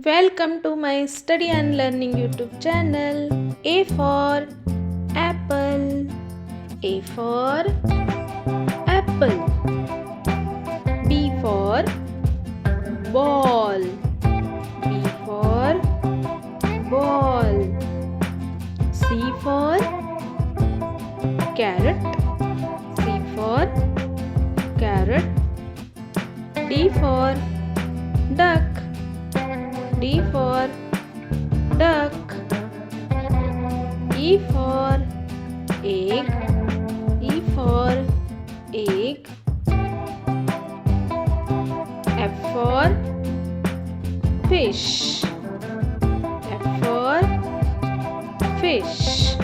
Welcome to my study and learning YouTube channel. A for apple. A for apple. B for ball. B for ball. C for carrot. C for carrot. D for duck. D for duck. E for egg. E for egg. F for fish. F for fish.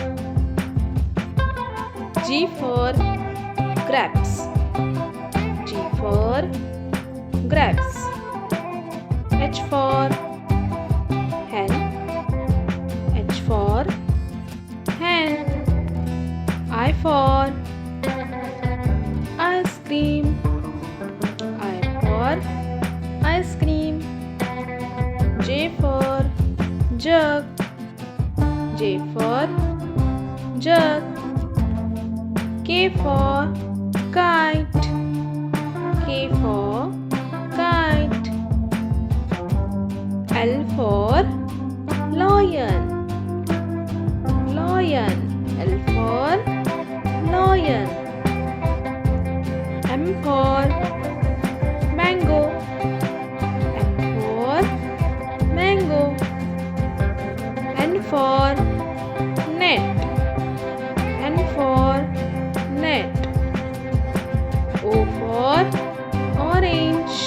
G for grapes. G for grapes. H for hen. H for hen. I for ice cream. I for ice cream. J for jug. J for jug. K for kite. K for kite. L for lion. Lion. L for lion. M for mango. M for mango. N for net. N for net. O for orange.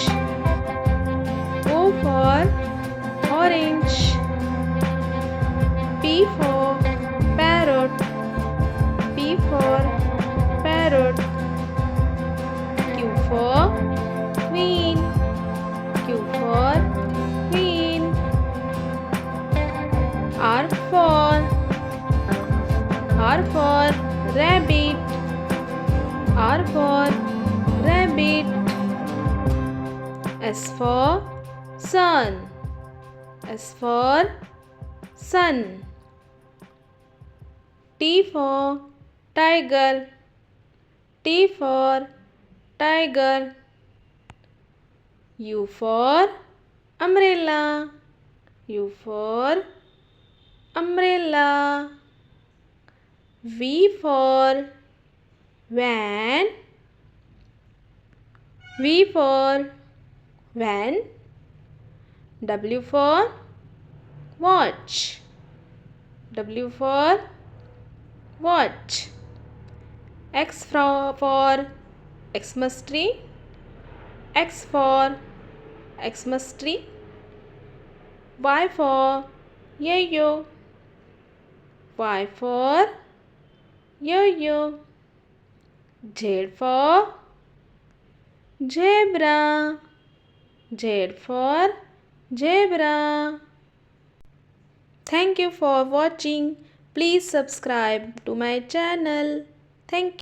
O for orange. P for parrot. P for parrot. Q for queen. Q for queen. R for rabbit. R for rabbit. S for sun. S for sun. T for tiger. T for tiger. U for umbrella. U for umbrella. V for van. V for van. W for watch. W for watch. X for Xmas tree. X for Xmas tree. Y for yo-yo. Y for yo-yo. Z for zebra. Z for zebra. Thank you for watching. Please subscribe to my channel. Thank you.